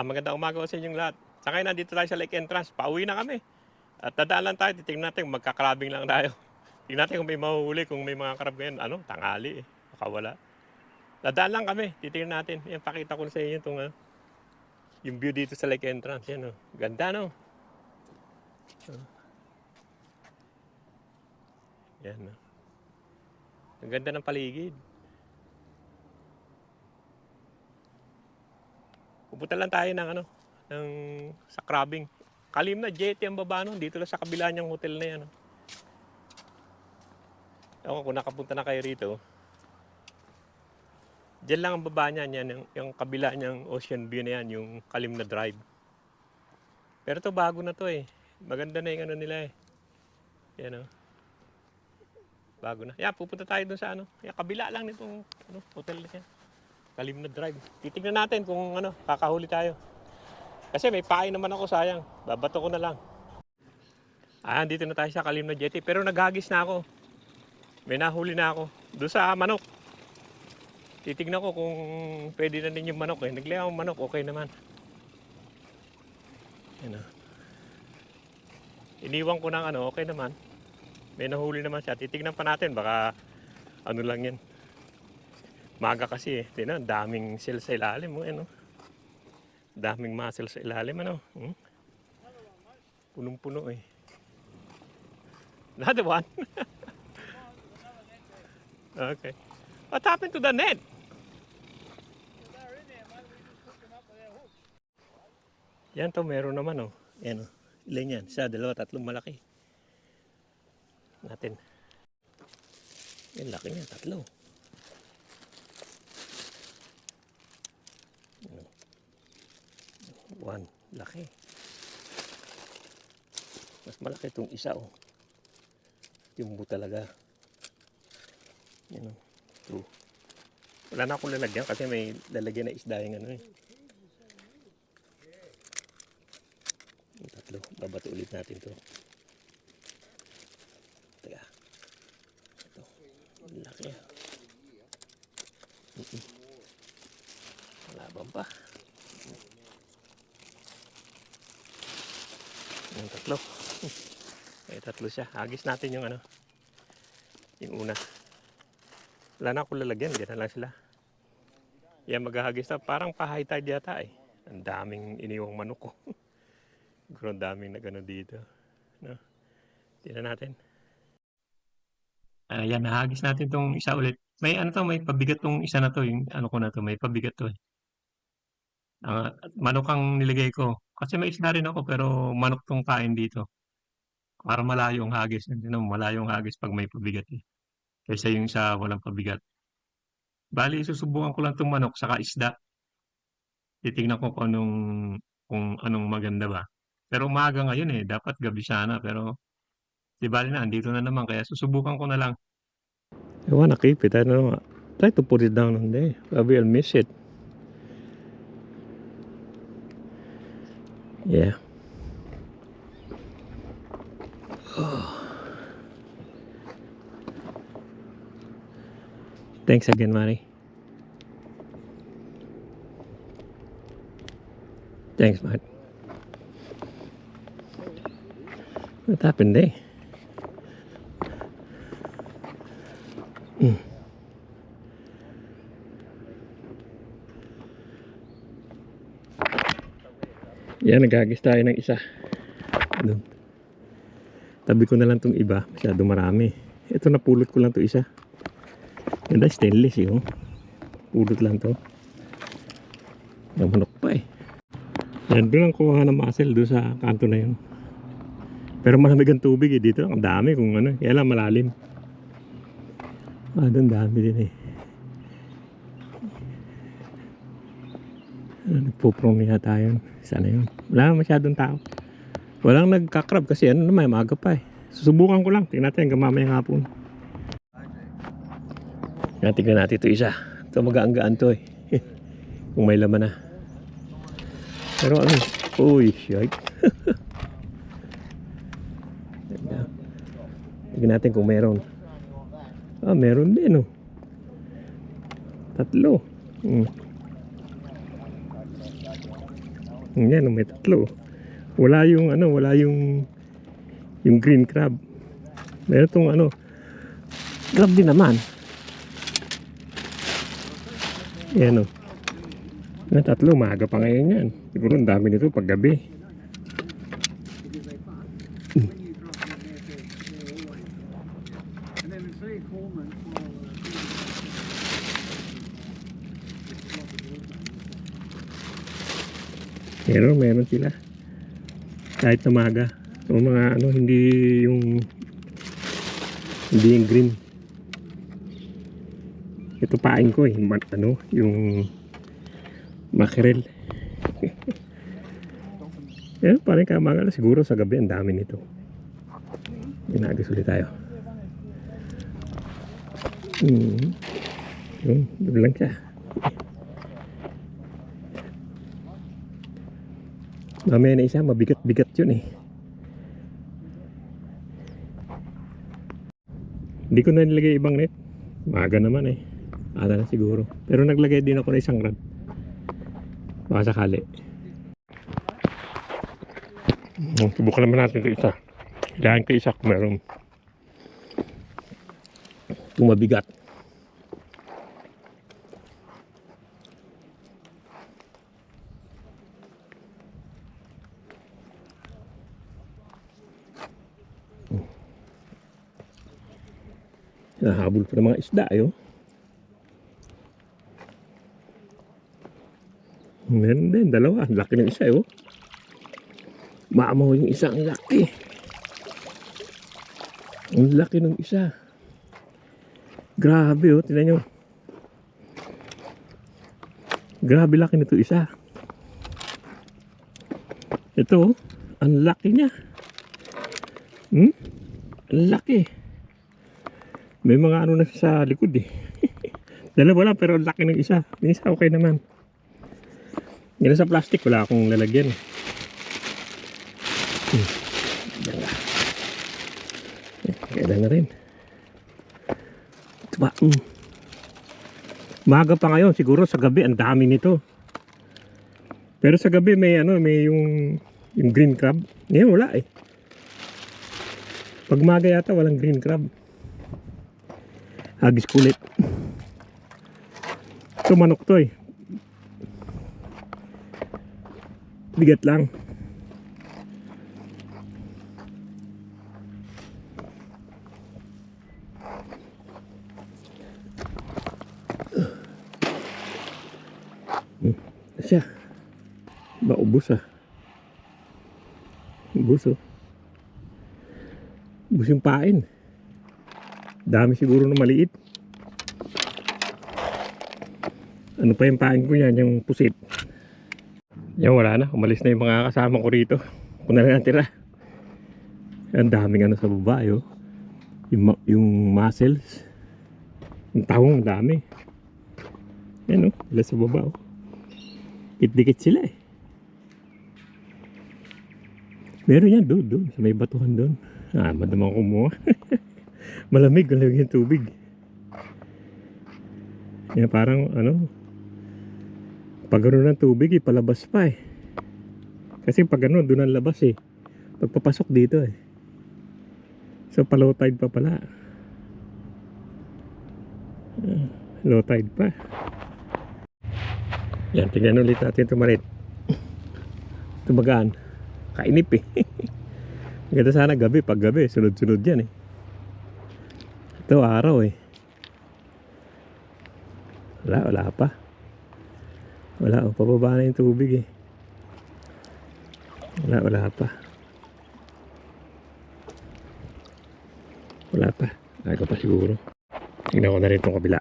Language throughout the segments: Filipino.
Magandang umaga sa inyong lahat. Sakay na dito tayo sa lake entrance. Pauwi na kami. At dadaan lang tayo. Titingnan natin kung magkakrabing lang tayo. Tingnan natin kung may mahuhuli, kung may mga crab ngayon. Tanghali eh. Baka wala. Dadaan lang kami. Titingnan natin. Yan, pakita ko sa inyo itong yung view dito sa lake entrance. Yan oh. Ganda no? Yan oh. Ang ganda ng paligid. Pupunta lang tayo ng sa crabbing. Kalim na jetty ang baba nun. Dito lang sa kabila niyang hotel na yan. Ewan kung nakapunta na kayo rito. Diyan lang ang baba niyan. Yan, yung kabila niyang ocean view na yan. Yung Kalim na Drive. Pero to bago na to eh. Maganda na yung nila eh. Yan o. Bago na. Yeah, pupunta tayo dun sa yung kabila lang nitong hotel na yan. Kalim na Drive. Titignan natin kung kakahuli tayo. Kasi may pain naman ako, sayang. Babato ko na lang. Dito na tayo sa Kalim na Jetty. Pero naghagis na ako. May nahuli na ako. Doon sa manok. Titignan ko kung pwede na din yung manok eh. Naglaya akong manok, okay naman. Yan. Iniwan ko ng okay naman. May nahuli naman siya. Titignan pa natin, baka lang yan. Maga kasi eh. Tingnan, daming sel sa ilalim mo. Daming muscle sa ilalim. Punong-puno eh. Another one. Okay. What happened to the net? Yan to, meron naman oh. Yan oh. Ilan yan? Isa, dalawa, tatlong malaki. Natin. Yan, laki niya, tatlo. One, laki. Mas malaki itong isa oh. Jumbo talaga. Yan oh. Two. Wala na akong lalagyan kasi may lalagyan na isda yung eh. Yung tatlo. Babato ulit natin to. Teka. Ito. Laki ah. Malaban pa. Yung tatlo. Ay, tatlo siya. Hagis natin yung yung una. Wala na akong lalagyan. Diyan na lang sila. Yan, maghahagis na. Parang pa-high tide yata eh. Ang daming iniwang manok ko. Ang daming dito. No? Tingnan natin. Ayan, nahagis natin tong isa ulit. May may pabigat tong isa na to. Yung ko na to, may pabigat to eh. Manok ang nilagay ko. Kasi may isda rin ako pero manok tong kain dito. Para malayo ang hagis. Malayo ang hagis pag may pabigat eh. Kaysa yung isa walang pabigat. Bali, susubukan ko lang itong manok saka isda. Titignan ko kung anong maganda ba. Pero umaga ngayon eh. Dapat gabi sana. Pero di bali na, andito na naman. Kaya susubukan ko na lang. I wanna keep it. I don't know. Try to put it down on there. Probably I'll miss it. Yeah. Oh. Thanks again, Mari. Thanks, Matt. What happened there? Yan, naghagis tayo ng isa. Doon. Tabi ko na lang itong iba. Masyado marami. Ito, napulot ko lang ito isa. Ganda, stainless eh. Pulot lang to. Namunok pa eh. Yan, doon lang kuha ng muscle doon sa kanto na yun. Pero malamig ang tubig eh. Dito ang dami kung kaya lang malalim. Doon dami din eh. Nagpuprong niya tayo. Sana yun. Wala masyadong tao. Walang nagkakrab kasi may maaga pa eh. Susubukan ko lang. Tingnan natin hanggang mamayang hapon. Tingnan natin ito isa. Ito magaang-gaan to eh. Kung may laman na. Pero uy, shit. Tingnan natin kung meron. Meron din oh. Tatlo. Yan, may tatlo. Wala yung ano, wala yung green crab. Meron tong ano, crab din naman. Yan o. Yan, tatlo, maaga pa ngayon yan. Siguro ang dami nito pag gabi. Meron sila. Kahit na maga. O mga ano, hindi yung green. Ito pain ko eh, ano, yung mackerel. Yan, parang kamangala. Siguro sa gabi ang dami nito. Inagis ulit tayo. Yun, doon lang siya. Mamaya na isa, mabigat-bigat yun eh. Hindi ko na nilagay ibang net. Maga naman eh. Ata na siguro. Pero naglagay din ako ng isang rod. Baka sakali. Subukan naman natin ito isa. Kailangan ko isa kung meron. Itong mabigat. Nahabol pa ng mga isda yun. Meron din, dalawa. Laki ng isa yun. Maamaw yung isa, ang laki. Ang laki ng isa. Grabe oh, tingnan nyo. Grabe laki nito isa. Ito oh, ang laki niya. Ang laki. May mga ano na sa likod eh. Dalawa lang pero ang laki ng isa. Yung isa okay naman. Yan sa plastic, wala akong lalagyan. Yan nga. Kailan na rin. Ito ba? Maga pa ngayon, siguro sa gabi ang dami nito. Pero sa gabi may ano, may yung green crab. Ngayon wala eh. Pag maga yata walang green crab. Hagis kulit. Ito manok to eh. Bigat lang. Siya. Ubus ah. Ubus oh. Ubus yung pain. Dami siguro na maliit. Ano pa yung pain ko yan, yung pusit. Yan wala na, umalis na yung mga kasama ko rito. Kung na lang natira. Ang daming ano sa baba oh. Yung mussels. Yung tahong dami. Yan oh, sila sa baba oh. Dikit-dikit sila eh. Meron yan doon, sa may batuhan doon. Madamang kumuha. Malamig yung tubig. Yan parang ano, pag gano'n ng tubig ipalabas pa eh. Kasi pag gano'n doon ang labas eh. Pagpapasok dito eh. So pa low tide pa pala. Low tide pa. Yan, tingnan ulit natin tumarit. Tumagaan. Kainip eh. Maganda sana gabi, pag gabi sunod-sunod yan eh. Ito araw eh. Wala pa. Wala, pababa na yung tubig eh. Wala pa. Wala pa. Ay ko pa siguro. Tingnan ko na rin itong kabila.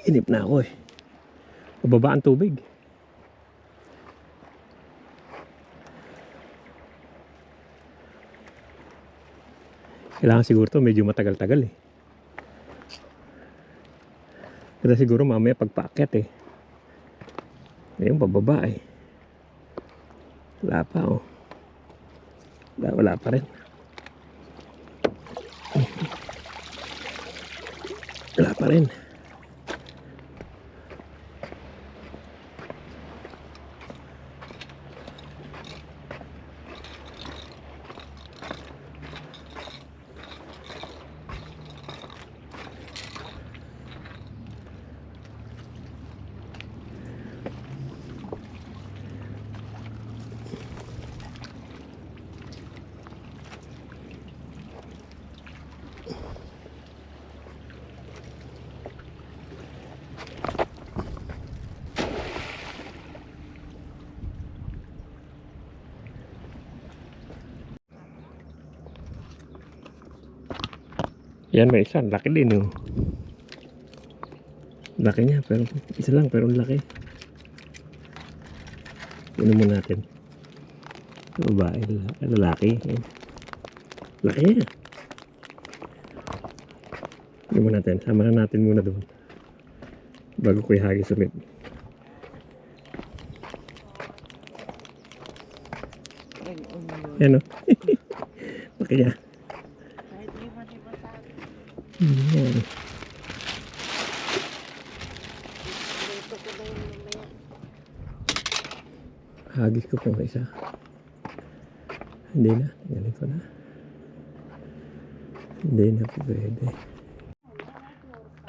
Inip na ako eh. Pababa ang tubig. Kailangan siguro to medyo matagal-tagal eh. Kasi siguro mamaya pagpaakyat eh. Ngayon pababa eh. Wala pa oh. Wala pa rin. Wala pa rin. Yan, may isa. Laki din, oh. Laki niya, pero isa lang, pero laki. Ano mo natin? Babae, lalaki. Laki niya. Ano mo natin? Sama na natin muna doon. Bago ko ihagis ulit. Yan, oh. Laki niya. Yan. Hagis ko pang isa. Hindi na. Tingnan ko na. Hindi na po pwede.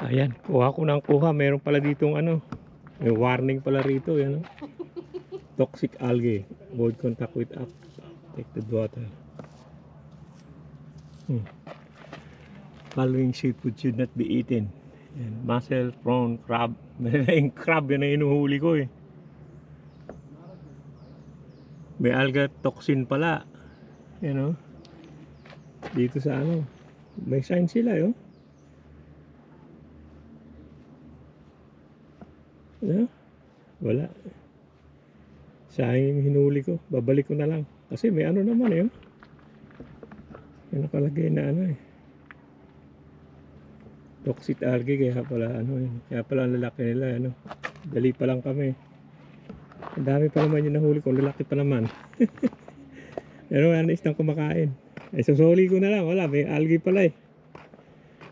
Ayan. Kuha ko ng kuha. Meron pala ditong ano. May warning pala rito. Yan, oh. Toxic algae. Avoid contact with affected water. Following seafood should not be eaten. Yan. Mussel, prawn, crab. Yung crab yan ang inuhuli ko eh. May alga toxin pala. Yan, oh. Dito sa ano. May sign sila, oh. Ano? Wala. Sayang yung hinuli ko. Babalik ko na lang. Kasi may ano naman, eh. May nakalagay na ano, eh. Toxic algae. Kaya pala ano, eh. Kaya pala ang lalaki nila, ano. Dali pa lang kami. Ang dami pa naman yung nahuli ko. Lalaki pa naman. Pero ano, isang kumakain. Eh, susuli ko na lang. Wala, may algae pala eh.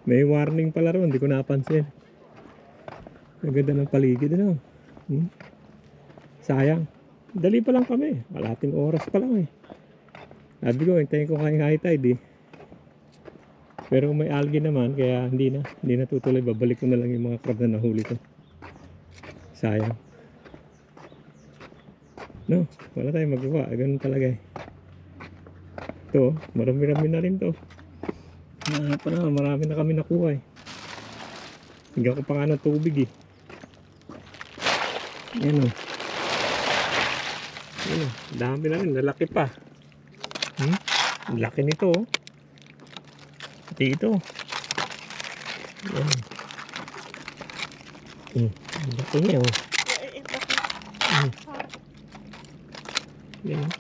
May warning pala ron. Hindi ko napansin. Ang ganda ng paligid, ano. Sayang. Dali pa lang kami. Kalating oras pa lang eh. Sabi ko, hintayin ko kayong high tide eh. Pero may algae naman, kaya hindi na tutuloy. Babalik ko na lang yung mga crab na nahuli ko. Sayang. No, wala tayong magawa. Ganun talaga eh. Ito, marami-rami na rin to. Marami na kami nakuha eh. Hingga ko pa nga ng tubig eh. Yan o. Yan o, dami na rin. Lalaki pa. Laki nito oh. Pati ito. Yan. Laki niya oh. Yan.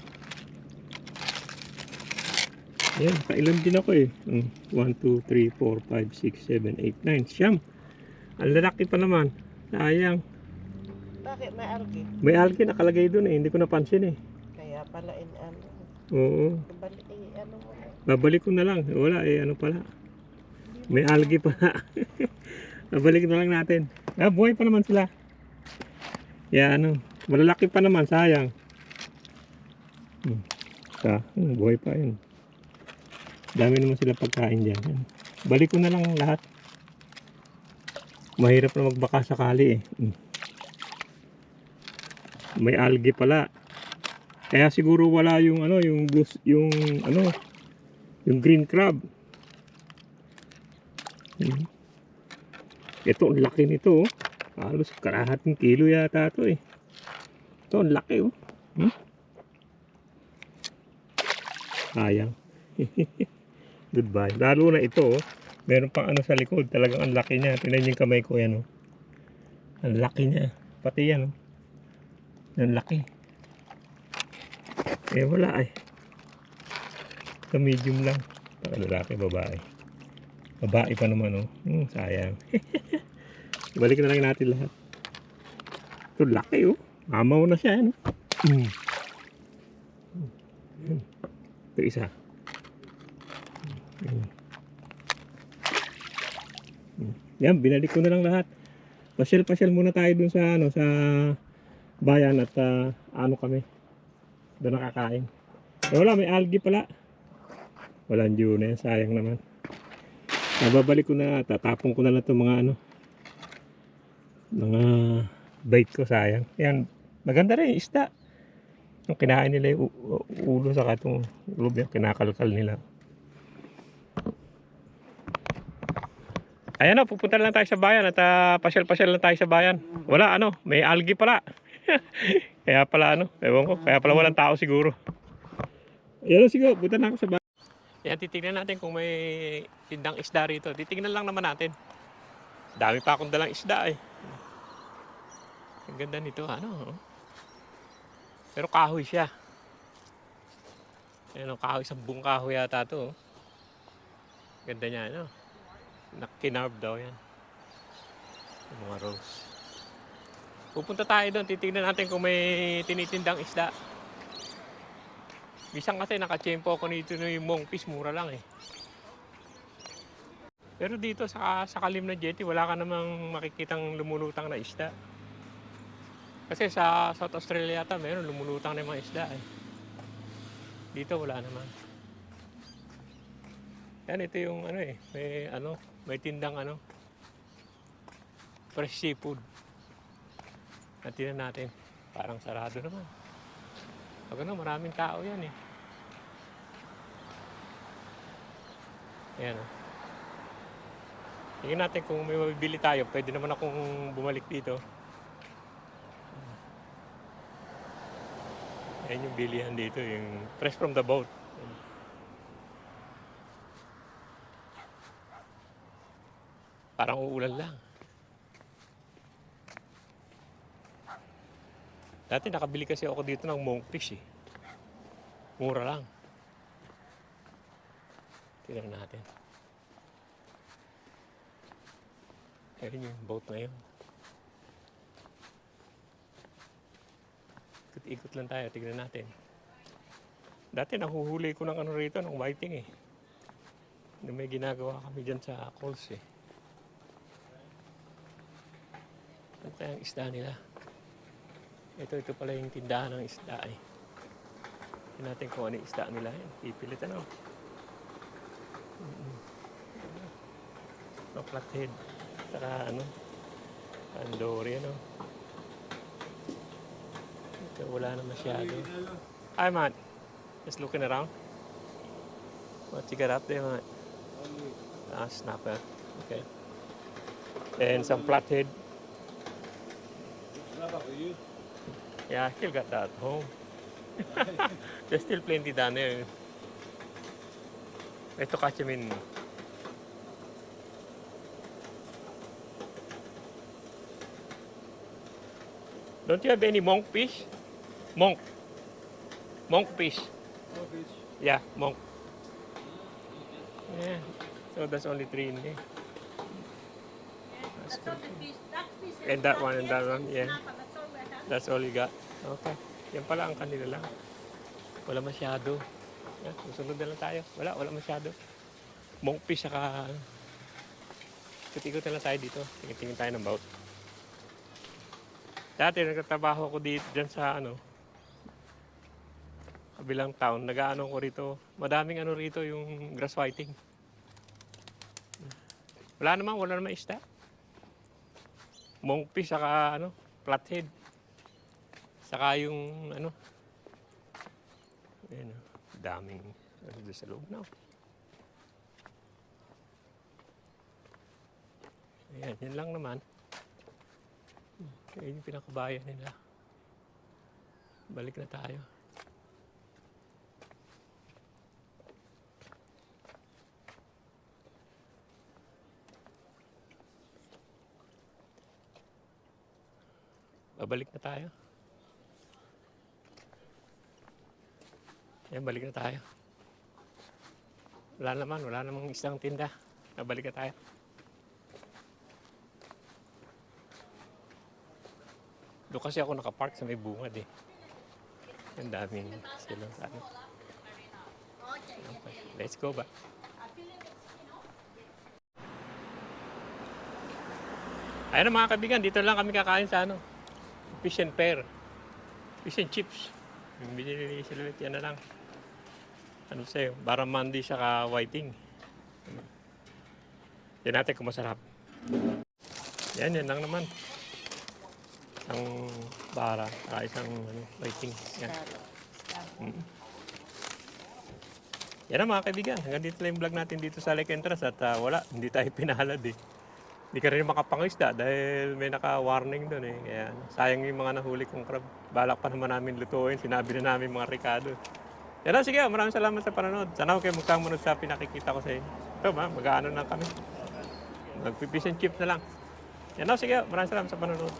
Yan, kailan din ako eh. 1, 2, 3, 4, 5, 6, 7, 8, 9. Siyam. Ang lalaki pa naman. Sayang. Bakit may algae? May algae nakalagay dun eh. Hindi ko napansin eh. Kaya pala ano. Oo. Ano mo na. Babalik ko na lang. Wala eh. Ano pala. May algae pala. Babalik na lang natin. Buhay pa naman sila. Kaya ano. Malalaki pa naman. Sayang. Buhay pa yun. Dami naman sila pagkain dyan. Balik ko na lang lahat. Mahirap na magbaka sakali eh. May algae pala. Kaya siguro wala yung ano, yung green crab. Ito ang laki nito oh. Halos kalahating kilo yata ito eh. Ito ang laki oh. Sayang. Goodbye. Lalo na ito oh. Meron pang ano sa likod. Talagang ang laki niya. Tingnan yung kamay ko yan oh. Ang laki niya. Pati yan oh. Ang laki. Eh wala eh. Sa medium lang. Lalaki, babae. Babae pa naman oh. Sayang. Balik na lang natin lahat. Ito laki oh. Mamaw na siya ano. Ito isa. Yan, binalik ko na lang lahat. Pasyal-pasyal muna tayo dun sa ano, sa bayan at ano kami. Doon nakakain. Wala, may algae pala. Walang due na yan, sayang naman. Babalik ko na, tatapon ko na lang itong mga ano, mga bait ko, sayang. Yan, maganda rin, isda. Yung kinain nila yung ulo sa katong ulo yung kinakalkal nila. Ayan o, pupunta lang tayo sa bayan at pasyal-pasyal lang tayo sa bayan. Wala ano, may algae pala. Kaya pala ano, ewan ko, kaya pala walang tao siguro. Ayan o, siguro, punta na ako sa bayan. Yan, titignan natin kung may tindang isda rito. Titignan lang naman natin. Dami pa akong dalang isda eh. Ang ganda nito, ano. Pero kahoy siya. Ayan o, kahoy, isang buong kahoy yata to. Ganda niya, ano. Kinarve daw yan. Yung mga rose. Pupunta tayo doon, titignan natin kung may tinitindang isda. Minsan kasi nakachempo ako nito yung mongfish, mura lang eh. Pero dito sa Kalim na Jetty, wala ka namang makikitang lumulutang na isda. Kasi sa South Australia yata, meron lumulutang na yung mga isda eh. Dito wala naman. Yan, ito yung ano eh, may tindang fresh seafood. Natin natin, parang sarado naman. Pag maraming tao yan eh. Ayan o. Tingnan natin kung may mabibili tayo. Pwede naman akong bumalik dito. Ayan yung bilihan dito. Yung fresh from the boat. Parang uulan lang. Dati nakabili kasi ako dito ng monkfish eh. Mura lang. Tingnan natin. Ayun yung boat na yun. Ikot-ikot lang tayo, tignan natin. Dati nahuhuli ko ng rito, ng whiting eh. May ginagawa kami dyan sa Coles eh. Ito yung isda nila. Ito pala yung tindahan ng isda eh. Tignan natin kung ano yung isda nila. Pipilit ano. Flathead. Saka Andori Ito wala na masyado. Hi man. Just looking around. What you got up there man? Snapper. Okay. And some flathead. Snapper for you? Yeah, I still got that at home. There's still plenty down there. Ito catch them in. Don't you have any monk fish? Monk fish. No fish. Yeah, monk. Yeah. So that's only 3 in there. That's good. And that one, yeah. That's all you got. Okay. Yan pala ang kanila lang. Wala masyado. Yeah, susunod na lang tayo. Wala masyado. Monk fish saka ikot-ikot na lang tayo dito. Tingin-tingin tayo ng boat. Dati nagtatrabaho ako dito dyan sa kabilang town. Nag-aano ko rito. Madaming rito yung grass whiting. Wala naman isda. Monkfish saka flathead. Saka yung ayan, daming doon sa loob na. Ayan, yan lang naman. Ayan yung pinakabayan nila. Balik na tayo. Babalik na tayo. Ayan, balik na tayo. Wala namang isang tinda. Babalik na tayo. Doon kasi ako nakapark sa may bungad eh. Ang daming silang Okay, let's go ba? Ayan mga kaibigan, dito lang kami kakain sa fish and pear. Fish and chips. Yung binili sila yan na lang. Sa'yo? Barramundi saka whiting. Yan natin kung masarap. Yan lang naman. Isang bara, isang whiting. Yan. Yan na mga kaibigan. Hanggang dito lang yung vlog natin dito sa Lake Entrance at hindi tayo pinalad eh. Hindi ka rin makapangisda dahil may naka-warning doon eh. Kaya sayang yung mga nahuli kong crab. Balak pa naman namin lutuin. Sinabi na namin mga Ricardo. Yan o, sige, maraming salamat sa panonood. Sana kayo magkamunod sa pinakikita ko sa inyo. Ito ba, mag-ano na kami. Mag-fish and chips na lang. Yan o, sige, maraming salamat sa panonood.